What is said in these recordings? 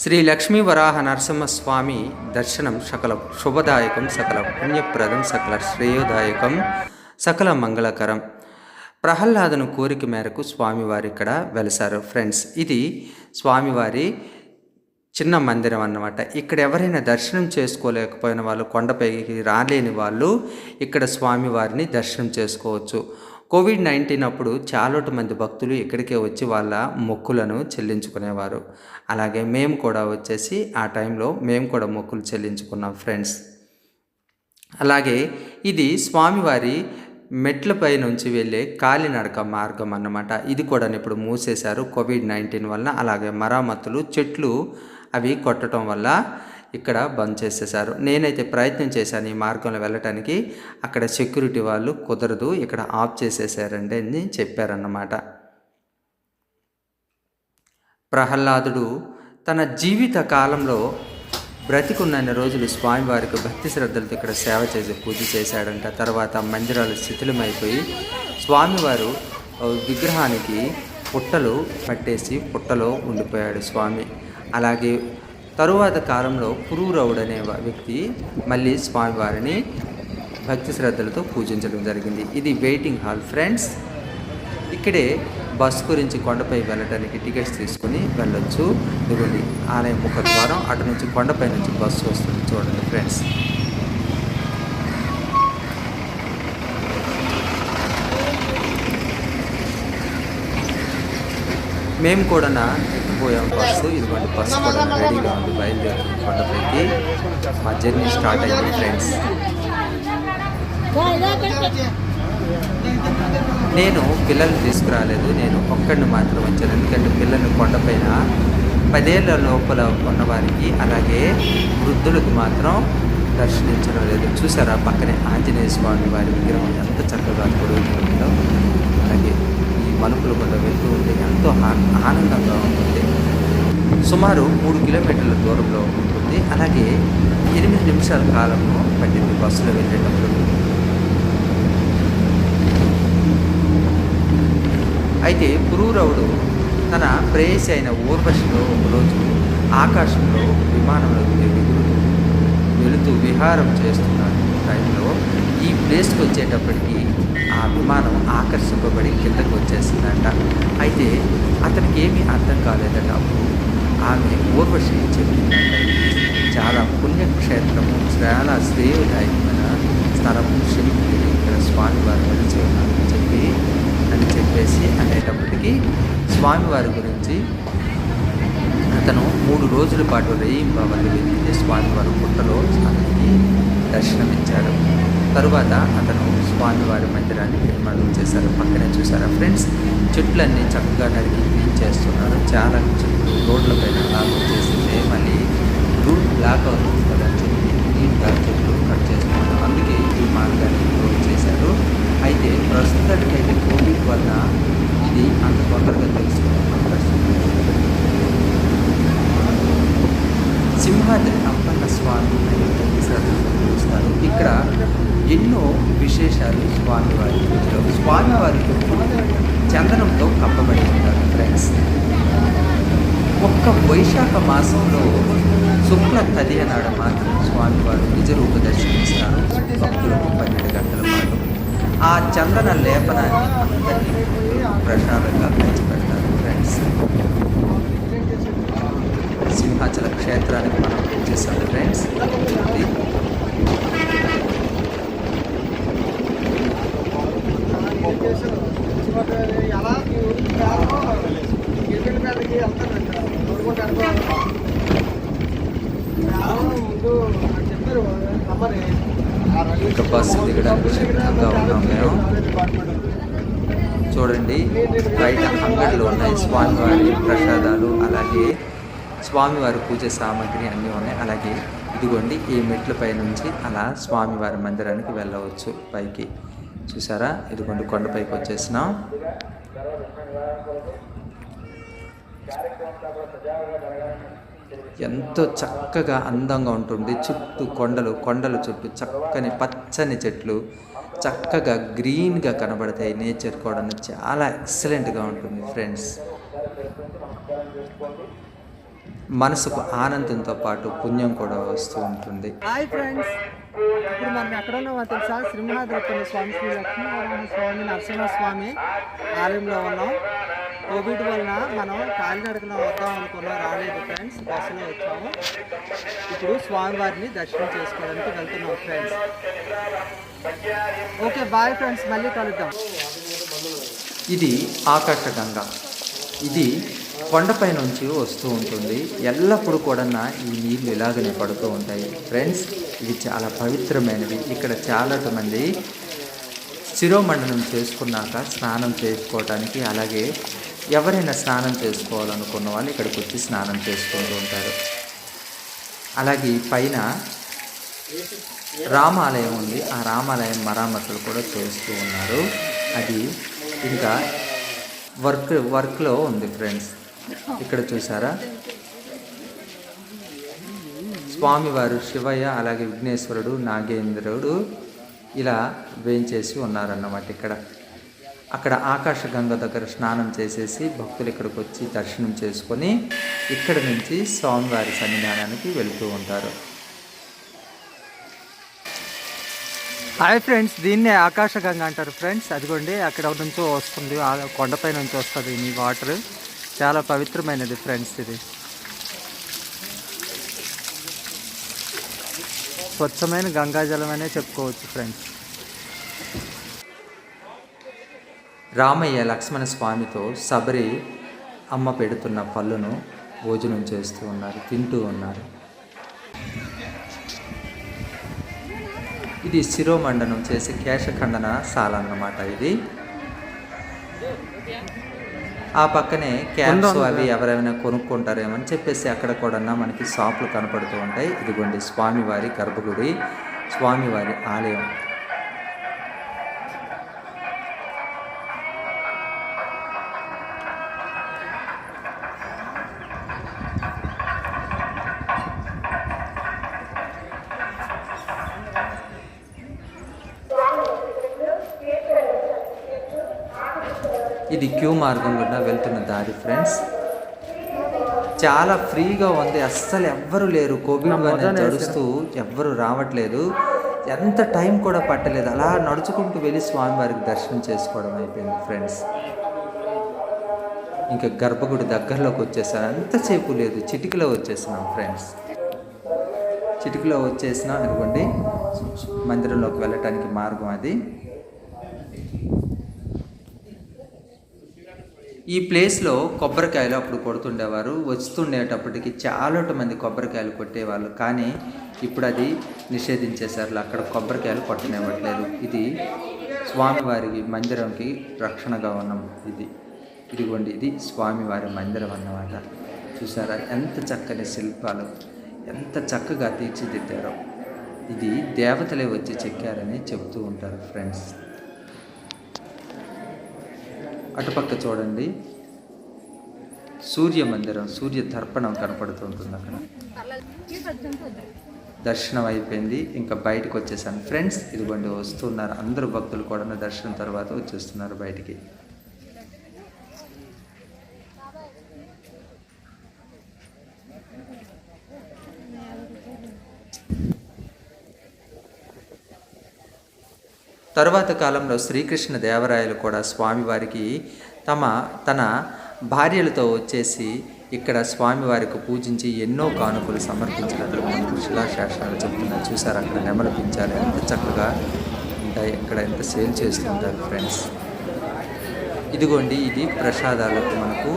శ్రీ లక్ష్మీ వరాహ నరసింహస్వామి దర్శనం సకల శుభదాయకం, సకల పుణ్యప్రదం, సకల శ్రేయోదాయకం, సకల మంగళకరం. ప్రహ్లాదను కోరిక మేరకు స్వామివారి ఇక్కడ వెలిసారు ఫ్రెండ్స్. ఇది స్వామివారి చిన్న మందిరం అన్నమాట. ఇక్కడ ఎవరైనా దర్శనం చేసుకోలేకపోయిన వాళ్ళు, కొండపైకి రాలేని వాళ్ళు ఇక్కడ స్వామివారిని దర్శనం చేసుకోవచ్చు. కోవిడ్-19 అప్పుడు చాలా మంది భక్తులు ఇక్కడికే వచ్చి వాళ్ళ మొక్కులను చెల్లించుకునేవారు. అలాగే మేము కూడా వచ్చేసి ఆ టైంలో మేము కూడా మొక్కులు చెల్లించుకున్నాం ఫ్రెండ్స్. అలాగే ఇది స్వామివారి మెట్లపై నుంచి వెళ్ళే కాలినడక మార్గం అన్నమాట. ఇది కూడా ఇప్పుడు మూసేశారు కోవిడ్-19 వల్ల. అలాగే మరామతులు, చెట్లు అవి కొట్టడం వల్ల ఇక్కడ బంద్ చేసేసారు. నేనైతే ప్రయత్నం చేశాను ఈ మార్గంలో వెళ్ళటానికి. అక్కడ సెక్యూరిటీ వాళ్ళు కుదరదు, ఇక్కడ ఆఫ్ చేసేసారండి అని చెప్పారన్నమాట. ప్రహ్లాదుడు తన జీవిత కాలంలో బ్రతికున్న రోజులు స్వామివారికి భక్తి శ్రద్ధలతో ఇక్కడ సేవ చేసి పూజ చేశాడంట. తర్వాత మందిరాలు శిథిలమైపోయి స్వామివారు విగ్రహానికి పుట్టలు పట్టేసి పుట్టలో ఉండిపోయాడు స్వామి. అలాగే తరువాత కాలంలో పురూరవుడు అనే వ్యక్తి మళ్ళీ స్వామివారిని భక్తి శ్రద్ధలతో పూజించడం జరిగింది. ఇది వెయిటింగ్ హాల్ ఫ్రెండ్స్. ఇక్కడే బస్సు గురించి కొండపై వెళ్ళడానికి టికెట్స్ తీసుకుని వెళ్ళొచ్చు. ఇదిగోండి ఆలయం ముఖద్వారం, అటు నుంచి కొండపై నుంచి బస్సు వస్తుంది చూడండి ఫ్రెండ్స్. మేము కూడా ఎక్కిపోయాం బస్సు. ఇదిగోండి బస్సు కూడా రెడీగా ఉంది, బయలుదేరుతుంది కొండపైకి. మా జర్నీ స్టార్ట్ అయింది ఫ్రెండ్స్. నేను పిల్లల్ని తీసుకురాలేదు, నేను ఒక్కడిని మాత్రం వచ్చాను. ఎందుకంటే పిల్లల్ని కొండపైన 10 ఏళ్ల లోపల ఉన్నవారికి అలాగే వృద్ధులకు మాత్రం దర్శనించడం లేదు. చూసారా పక్కనే ఆంజనేయ స్వామి వారి విగ్రహం ఎంత చక్కగా పొడుగుతుందో. అలాగే ఈ మలుపులు కూడా వెళ్తూ ఉంటే ఎంతో ఆనందంగా ఉంటుంది. సుమారు 3 కిలోమీటర్ల దూరంలో ఉంటుంది. అలాగే 8 నిమిషాల కాలంలో పట్టింది బస్సులో వెళ్ళేటప్పుడు. అయితే పురూరవుడు తన ప్రేయసి అయిన ఊర్వశిలో ఒకరోజు ఆకాశంలో విమానంలో వెళుతూ విహారం చేస్తున్న టైంలో ఈ ప్లేస్కి వచ్చేటప్పటికి ఆ విమానం ఆకర్షింపబడి కిందకు వచ్చేసిందంట. అయితే అతనికి ఏమీ అర్థం కాలేదట. అప్పుడు ఆమె ఊర్వశి చెప్పిందంట, చాలా పుణ్యక్షేత్రము, చాలా శ్రేయోదాయకమైన స్థలము, శివుడికి ఇక్కడ స్వామివారు వెలిచి ఉన్నారని చెప్పేసి అనేటప్పటికీ స్వామివారి గురించి అతను 3 రోజుల పాటు రేయింబవళ్ళు వెతికితే స్వామివారి పుట్టలో అతనికి దర్శనమిచ్చాడు. తరువాత అతను స్వామివారి మందిరాన్ని నిర్మాణం చేశారు. పక్కనే చూసారా ఫ్రెండ్స్, చెట్లన్నీ చక్కగా నరికి క్లీన్ చేస్తున్నారు. చాలా చెట్లు రోడ్ల పైన లాక్ చేస్తే మళ్ళీ రూట్ బ్లాక్ అవుతుంది కదా, చెట్లు నీట్గా చెట్లు కట్ చేస్తున్నారు. అందుకే ఈ మార్గాన్ని క్లోజ్ చేశారు. అయితే ప్రస్తుతానికైతే కోవిడ్ వల్ల ఇది అంత తొందరగా తెలుసుకునే అవకాశం. సింహాద్రి అప్పన్న స్వామి అని చూస్తారు. ఇక్కడ ఎన్నో విశేషాలు స్వామివారి పూజలో. స్వామివారి చందనంతో కప్పబడి ఉంటారు ఫ్రెండ్స్. ఒక్క వైశాఖ మాసంలో శుక్ల తదియ నాడ మాత్రం స్వామివారు నిజరూప దర్శనమిస్తారు భక్తులకు 12 గంటల పాటు. ఆ చందన లేపనాన్ని అందరినీ ప్రసాదంగా పంచిపెడతారు ఫ్రెండ్స్. సింహాచల క్షేత్రానికి మనం వచ్చేసాము ఫ్రెండ్స్. ఇక బస్సు దిగడానికి సిద్ధంగా ఉన్నాం మేము. చూడండి బయట అంగడిలో ఉన్నాయి స్వామివారి ప్రసాదాలు, అలాగే స్వామివారి పూజ సామాగ్రి అన్నీ ఉన్నాయి. అలాగే ఇదిగోండి ఈ మెట్లపై నుంచి అలా స్వామివారి మందిరానికి వెళ్ళవచ్చు పైకి. చూసారా, ఇదిగోండి కొండపైకి వచ్చేసినాం. ఎంతో చక్కగా అందంగా ఉంటుంది. చుట్టూ కొండల చుట్టూ చక్కని పచ్చని చెట్లు చక్కగా గ్రీన్గా కనబడతాయి. నేచర్ కూడా చాలా ఎక్సలెంట్గా ఉంటుంది ఫ్రెండ్స్. మనసుకు ఆనందంతో పాటు పుణ్యం కూడా వస్తూ ఉంటుంది. హాయ్ ఫ్రెండ్స్, ఇప్పుడు మనం ఎక్కడ ఉన్నామో తెలుసా? సింహాద్రప్పన్న స్వామి, శ్రీ లక్ష్మీనారాయణ స్వామి, నరసింహస్వామి ఆలయంలో ఉన్నాం. కోవిడ్ వలన మనం కాలినడకన వద్దాం అనుకున్నాం, రాలేదు ఫ్రెండ్స్. బస్సులో వచ్చాము. ఇప్పుడు స్వామివారిని దర్శనం చేసుకోవడానికి వెళ్తున్నాం ఫ్రెండ్స్. ఓకే బాయ్ ఫ్రెండ్స్, మళ్ళీ కలుద్దాం. ఇది ఆకాశగంగ. ఇది కొండపై నుంచి వస్తూ ఉంటుంది. ఎల్లప్పుడూ కూడా ఈ నీళ్ళు ఇలాగనే పడుతూ ఉంటాయి ఫ్రెండ్స్. ఇవి చాలా పవిత్రమైనవి. ఇక్కడ చాలా మంది శిరోమండనం చేసుకున్నాక స్నానం చేసుకోవడానికి, అలాగే ఎవరైనా స్నానం చేసుకోవాలనుకున్న వాళ్ళు ఇక్కడికి వచ్చి స్నానం చేసుకుంటూ ఉంటారు. అలాగే పైన రామాలయం ఉంది. ఆ రామాలయం మరామతులు కూడా చేస్తూ ఉన్నారు. అది ఇంకా వర్క్లో ఉంది ఫ్రెండ్స్. ఇక్కడ చూసారా, స్వామివారు శివయ్య, అలాగే విఘ్నేశ్వరుడు, నాగేంద్రుడు ఇలా వేయించేసి ఉన్నారన్నమాట. అక్కడ ఆకాశగంగ దగ్గర స్నానం చేసేసి భక్తులు ఇక్కడికి వచ్చి దర్శనం చేసుకొని ఇక్కడ నుంచి స్వామివారి సన్నిధానానికి వెళుతూ ఉంటారు. హాయ్ ఫ్రెండ్స్, దీన్నే ఆకాశగంగ అంటారు ఫ్రెండ్స్. అదిగోండి అక్కడ నుంచో వస్తుంది, కొండపై నుంచి వస్తుంది ఈ వాటర్. చాలా పవిత్రమైనది ఫ్రెండ్స్. ఇది స్వచ్ఛమైన గంగాజలం అనే చెప్పుకోవచ్చు ఫ్రెండ్స్. రామయ్య లక్ష్మణ స్వామితో శబరి అమ్మ పెడుతున్న పళ్ళును భోజనం చేస్తూ ఉన్నారు, తింటూ ఉన్నారు. ఇది శిరోమండనం చేసే కేశఖండన శాల అన్నమాట. ఇది ఆ పక్కనే క్యాప్స్ అవి ఎవరైనా కొనుక్కుంటారేమని చెప్పేసి అక్కడ కూడా మనకి షాపులు కనపడుతూ ఉంటాయి. ఇదిగోండి స్వామివారి గర్భగుడి, స్వామివారి ఆలయం. ఇది క్యూ మార్గం గుండా వెళ్తున్న దారి ఫ్రెండ్స్. చాలా ఫ్రీగా ఉంది, అస్సలు ఎవ్వరు లేరు. కోవిడ్ వల్ల నడుస్తూ ఎవ్వరు రావట్లేదు. ఎంత టైం కూడా పట్టలేదు. అలా నడుచుకుంటూ వెళ్ళి స్వామివారికి దర్శనం చేసుకోవడం అయిపోయింది ఫ్రెండ్స్. ఇంకా గర్భగుడి దగ్గరలోకి వచ్చేసాను. అంతసేపు లేదు, చిటికలో వచ్చేసినాం ఫ్రెండ్స్. చిటికలో వచ్చేసినా అనుకోండి మందిరంలోకి వెళ్ళటానికి మార్గం అది. ఈ ప్లేస్లో కొబ్బరికాయలు అప్పుడు కొడుతుండేవారు. వస్తుండేటప్పటికి చాలా మంది కొబ్బరికాయలు కొట్టేవాళ్ళు. కానీ ఇప్పుడు అది నిషేధించేశారు. అక్కడ కొబ్బరికాయలు కొట్టనివ్వట్లేదు. ఇది స్వామివారి మందిరంకి రక్షణగా ఉన్నాం. ఇదిగోండి ఇది స్వామివారి మందిరం అన్నమాట. చూసారా ఎంత చక్కని శిల్పాలు, ఎంత చక్కగా తీర్చిదిద్దారో. ఇది దేవతలే వచ్చి చెక్కారని చెప్తూ ఉంటారు ఫ్రెండ్స్. అటుపక్క చూడండి సూర్య మందిరం, సూర్య తర్పణం కనపడుతుంటుంది అక్కడ. దర్శనం అయిపోయింది, ఇంకా బయటకు వచ్చేసాను ఫ్రెండ్స్. ఇదిగోండి వస్తున్నారు అందరూ భక్తులు కూడా. దర్శనం తర్వాత వచ్చేస్తున్నారు బయటికి. తరువాత కాలంలో శ్రీకృష్ణ దేవరాయలు కూడా స్వామివారికి తన భార్యలతో వచ్చేసి ఇక్కడ స్వామివారికి పూజించి ఎన్నో కానుకలు సమర్పించినట్లు మనకు శిలాశాసనాలు చెప్తున్నారు. చూసారు అక్కడ నెమలి పించాలి ఎంత చక్కగా ఉంటాయి. ఇక్కడ ఎంత సేల్ చేస్తుంటారు ఫ్రెండ్స్. ఇదిగోండి ఇది ప్రసాదాలకు మనకు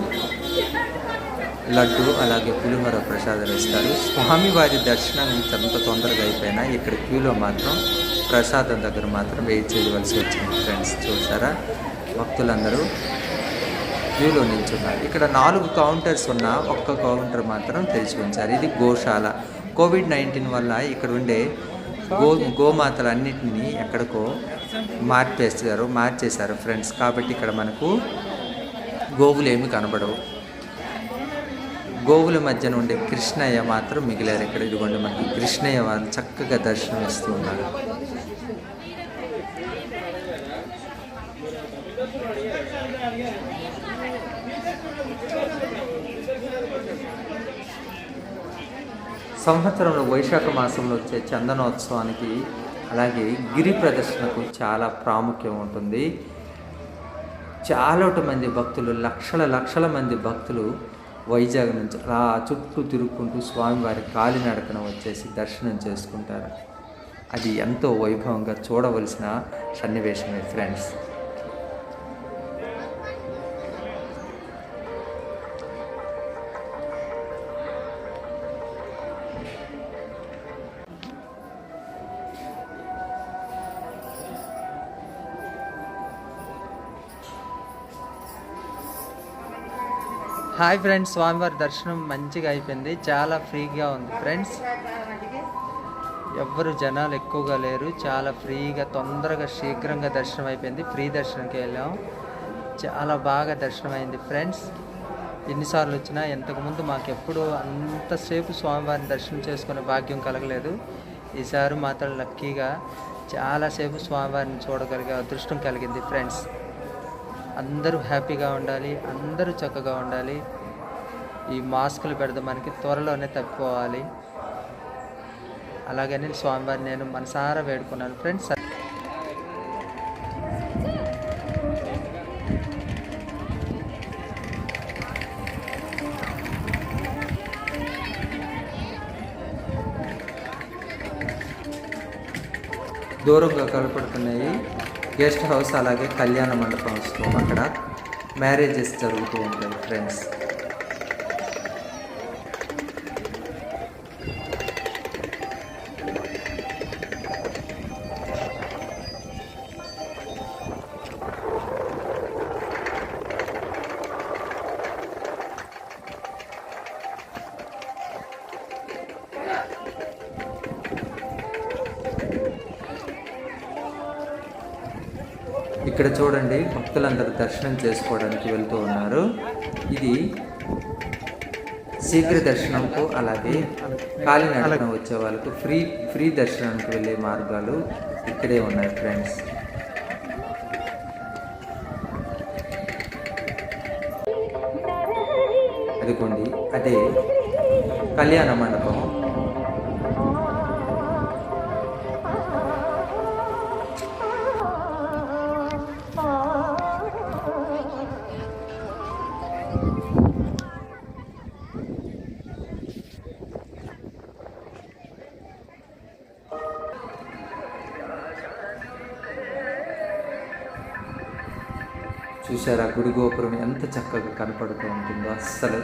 లడ్డు, అలాగే పులిహోర ప్రసాదాలు ఇస్తారు. స్వామివారి దర్శనం ఎంత తొందరగా అయిపోయినా ఇక్కడ క్యూలో మాత్రం ప్రసాదం దగ్గర మాత్రం వెయిట్ చేయవలసి వచ్చింది ఫ్రెండ్స్. చూసారా భక్తులందరూ క్యూలో నిల్చున్నారు. ఇక్కడ 4 కౌంటర్స్ ఉన్న ఒక్క కౌంటర్ మాత్రం తెరిచి ఉంచారు. ఇది గోశాల. కోవిడ్-19 వల్ల ఇక్కడ ఉండే గోమాతలన్నింటినీ ఎక్కడికో మార్చేశారు ఫ్రెండ్స్. కాబట్టి ఇక్కడ మనకు గోవులు ఏమి కనబడవు. గోవుల మధ్యన ఉండే కృష్ణయ్య మాత్రం మిగిలారు ఇక్కడ. ఇదిగోండి మనకి కృష్ణయ్య వాళ్ళు చక్కగా దర్శనం ఇస్తూ ఉన్నారు. సంవత్సరంలో వైశాఖ మాసంలో వచ్చే చందనోత్సవానికి అలాగే గిరి ప్రదర్శనకు చాలా ప్రాముఖ్యం ఉంటుంది. చాలా మంది భక్తులు, లక్షల మంది భక్తులు వైజాగ్ నుంచి అలా చుట్టూ తిరుగుకుంటూ స్వామివారి కాలినడకన వచ్చేసి దర్శనం చేసుకుంటారు. అది ఎంతో వైభవంగా చూడవలసిన సన్నివేశమే ఫ్రెండ్స్. హాయ్ ఫ్రెండ్స్, స్వామివారి దర్శనం మంచిగా అయిపోయింది. చాలా ఫ్రీగా ఉంది ఫ్రెండ్స్. ఎవ్వరు జనాలు ఎక్కువగా లేరు. చాలా ఫ్రీగా, తొందరగా, శీఘ్రంగా దర్శనం అయిపోయింది. ఫ్రీ దర్శనంకి వెళ్ళాం. చాలా బాగా దర్శనం అయింది ఫ్రెండ్స్. ఎన్నిసార్లు వచ్చినా ఇంతకుముందు మాకెప్పుడు అంతసేపు స్వామివారిని దర్శనం చేసుకునే భాగ్యం కలగలేదు. ఈసారి మాత్రం లక్కీగా చాలాసేపు స్వామివారిని చూడగలిగే అదృష్టం కలిగింది ఫ్రెండ్స్. అందరూ హ్యాపీగా ఉండాలి, అందరూ చక్కగా ఉండాలి. ఈ మాస్కులు పెడదాం మనకి త్వరలోనే తప్పిపోవాలి. అలాగని స్వామివారిని నేను మనసారా వేడుకున్నాను ఫ్రెండ్స్. దూరంగా కనపడుతున్నాయి గెస్ట్ హౌస్, అలాగే కళ్యాణ మండపం వస్తుంది. అక్కడ మ్యారేజెస్ జరుగుతూ ఉంటాయి ఫ్రెండ్స్. ఇక్కడ చూడండి, భక్తులందరూ దర్శనం చేసుకోవడానికి వెళ్తూ ఉన్నారు. ఇది శీఘ్ర దర్శనంకు అలాగే కాలినడకన వచ్చే వాళ్ళకు ఫ్రీ దర్శనానికి వెళ్ళే మార్గాలు ఇక్కడే ఉన్నాయి ఫ్రెండ్స్. అదిగోండి, అదే కళ్యాణ మండపం. చూసారా గుడి గోపురం ఎంత చక్కగా కనపడుతూ ఉంటుందో. అస్సలు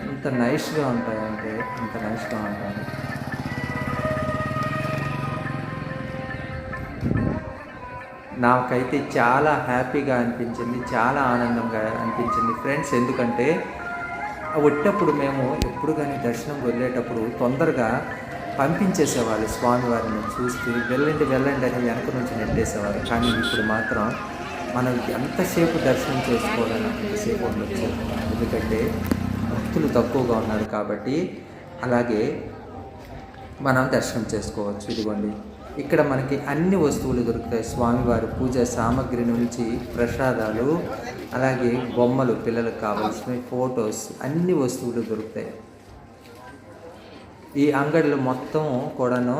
ఎంత నైస్గా ఉంటాయంటే అంత నైస్గా ఉంటాయి. నాకైతే చాలా హ్యాపీగా అనిపించింది, చాలా ఆనందంగా అనిపించింది ఫ్రెండ్స్. ఎందుకంటే వచ్చేటప్పుడు మేము ఎప్పుడు కానీ దర్శనం వెళ్ళేటప్పుడు తొందరగా పంపించేసేవాళ్ళు. స్వామివారిని చూస్తూ వెళ్ళండి అని వెనక నుంచి నెట్టేసేవారు. కానీ ఇప్పుడు మాత్రం మనం ఎంతసేపు దర్శనం చేసుకోవాలని అంతసేపు ఉండొచ్చు. ఎందుకంటే భక్తులు తక్కువగా ఉన్నారు కాబట్టి. అలాగే మనం దర్శనం చేసుకోవచ్చు. ఇదిగోండి, ఇక్కడ మనకి అన్ని వస్తువులు దొరుకుతాయి. స్వామివారి పూజ సామాగ్రి నుంచి ప్రసాదాలు, అలాగే బొమ్మలు, పిల్లలకు కావాల్సినవి, ఫొటోస్, అన్ని వస్తువులు దొరుకుతాయి. ఈ అంగడిలో మొత్తం కూడాను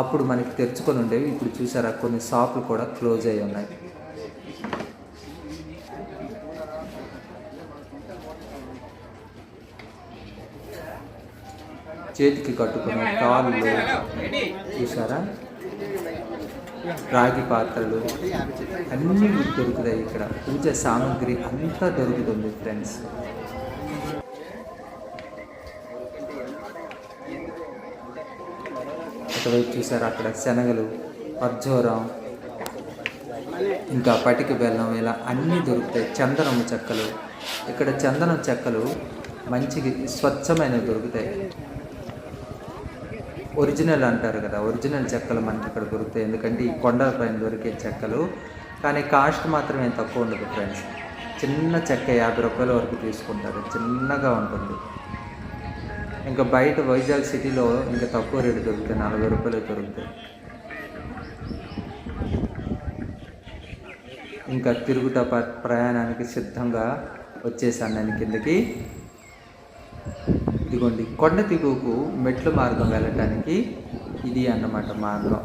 అప్పుడు మనకి తెరుచుకొని ఉండేవి. ఇప్పుడు చూసారా, కొన్ని షాపులు కూడా క్లోజ్ అయి ఉన్నాయి. చేతికి కట్టుకునే తాళ్ళు చూసారా, రాగి పాత్రలు అన్నీ దొరుకుతాయి. ఇక్కడ పూజ సామాగ్రి అంతా దొరుకుతుంది ఫ్రెండ్స్. ఒకవైపు చూసారా, అక్కడ శనగలు, ఖర్జూరం, ఇంకా పటిక బెల్లం, ఇలా అన్నీ దొరుకుతాయి. చందనము చెక్కలు, ఇక్కడ చందనం చెక్కలు మంచి స్వచ్ఛమైనవి దొరుకుతాయి. ఒరిజినల్ అంటారు కదా, ఒరిజినల్ చెక్కలు మనకి ఇక్కడ దొరుకుతాయి. ఎందుకంటే ఈ కొండల పైన దొరికే చెక్కలు, కానీ కాస్ట్ మాత్రం ఏం తక్కువ ఉండదు ఫ్రెండ్స్. చిన్న చెక్క 50 రూపాయల వరకు తీసుకుంటారు, చిన్నగా ఉంటుంది. ఇంకా బయట వైజాగ్ సిటీలో ఇంకా తక్కువ రేటు దొరుకుతాయి, 40 రూపాయలు దొరుకుతాయి. ఇంకా తిరుగుట ప్రయాణానికి సిద్ధంగా వచ్చేసాను నేను కిందకి. ఇదిగోండి కొండ దిగువకు మెట్ల మార్గం వెళ్ళటానికి ఇది అన్నమాట మార్గం.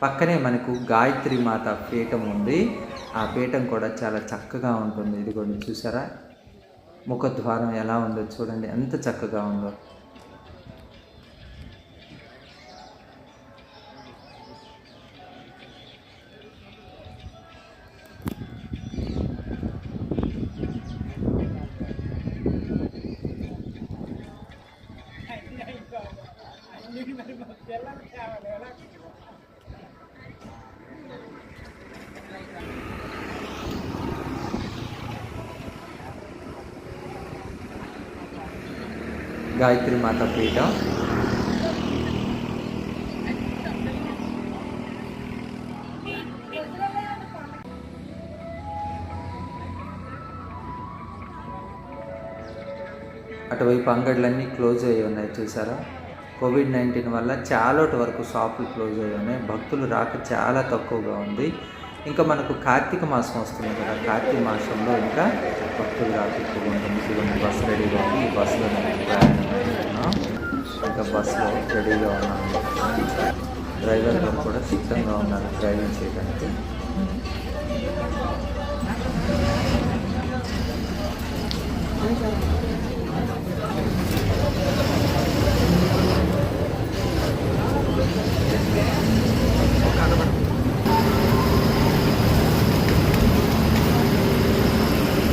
పక్కనే మనకు గాయత్రి మాత పీఠం ఉంది. ఆ పీఠం కూడా చాలా చక్కగా ఉంటుంది. ఇదిగోండి చూసారా, ముఖద్వారం ఎలా ఉందో చూడండి, ఎంత చక్కగా ఉందో. గాయత్రి మాత పీఠం. అటువైపు అంగడ్లన్నీ క్లోజ్ అయ్యి ఉన్నాయి చూసారా. కోవిడ్-19 వల్ల చాలా వరకు షాపులు క్లోజ్ అయ్యి ఉన్నాయి. భక్తులు రాక చాలా తక్కువగా ఉంది. ఇంకా మనకు కార్తీక మాసం వస్తుంది కదా, కార్తీక మాసంలో ఇంకా భక్తులు రాక ఎక్కువగా ఉంటుంది. ఇదిగోండి బస్సు రెడీగా ఉంది. ఈ బస్సులో నేను ప్రయాణం చేస్తున్నాం. ఇంకా బస్సులో రెడీగా ఉన్నాను. డ్రైవర్ గారు కూడా సిద్ధంగా ఉన్నారు డ్రైవింగ్ చేయడానికి.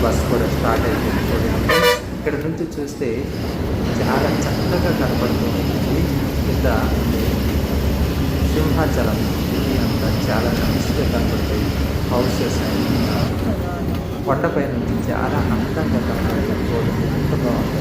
బస్ కూడా స్టార్ట్ అయిపోయింది చూడండి. ఇక్కడ నుంచి చూస్తే చాలా చక్కగా కనపడుతుంది. కింద సింహాచలం ఇది అంతా చాలా మంచిగా కనపడుతాయి. హౌసెస్ కొండపై నుంచి చాలా అందంగా కనపడుతుంది. చూడండి ఎంత బాగుంది.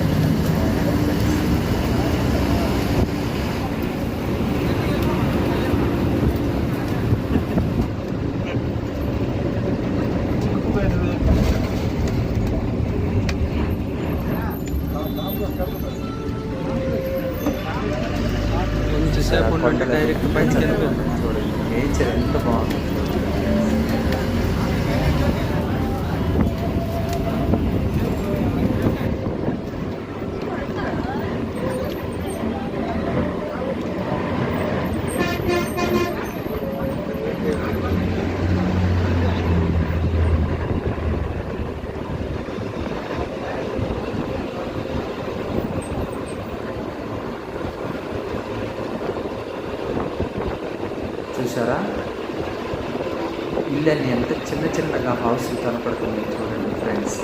కొండ డైరెక్ట్ పైకి వెళ్ళిపోయింది చూడండి. నేచర్ ఎంత బాగుంది. చూసారా, ఇళ్ళని ఎంత చిన్న చిన్నగా హౌస్లు కనపడుతున్నాయి చూడండి ఫ్రెండ్స్.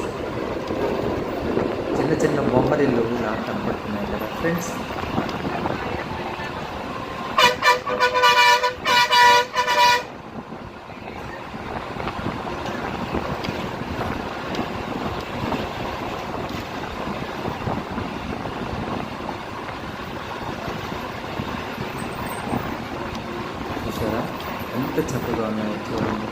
చిన్న చిన్న బొమ్మరిల్లు నాకు కనపడుతున్నాయి కదా ఫ్రెండ్స్. చూసారా ఎంత చక్కగా ఉన్నాయో చూడండి.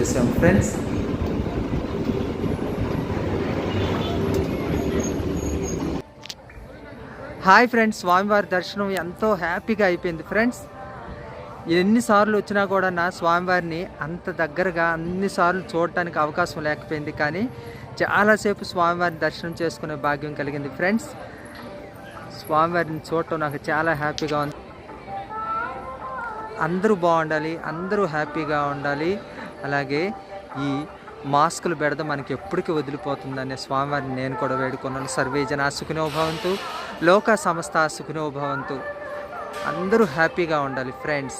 చేసాం ఫ్రెండ్స్. హాయ్ ఫ్రెండ్స్, స్వామివారి దర్శనం ఎంతో హ్యాపీగా అయిపోయింది ఫ్రెండ్స్. ఎన్నిసార్లు వచ్చినా కూడా నా స్వామివారిని అంత దగ్గరగా అన్నిసార్లు చూడటానికి అవకాశం లేకపోయింది, కానీ చాలాసేపు స్వామివారిని దర్శనం చేసుకునే భాగ్యం కలిగింది ఫ్రెండ్స్. స్వామివారిని చూడటం నాకు చాలా హ్యాపీగా ఉంది. అందరూ బాగుండాలి, అందరూ హ్యాపీగా ఉండాలి. అలాగే ఈ మాస్కులు బెడద మనకి ఎప్పటికీ వదిలిపోతుందనే స్వామివారిని నేను కూడా వేడుకున్నాను. సర్వే జనా సుఖినో భవంతు, లోక సమస్త సుఖినో భవంతు. అందరూ హ్యాపీగా ఉండాలి ఫ్రెండ్స్.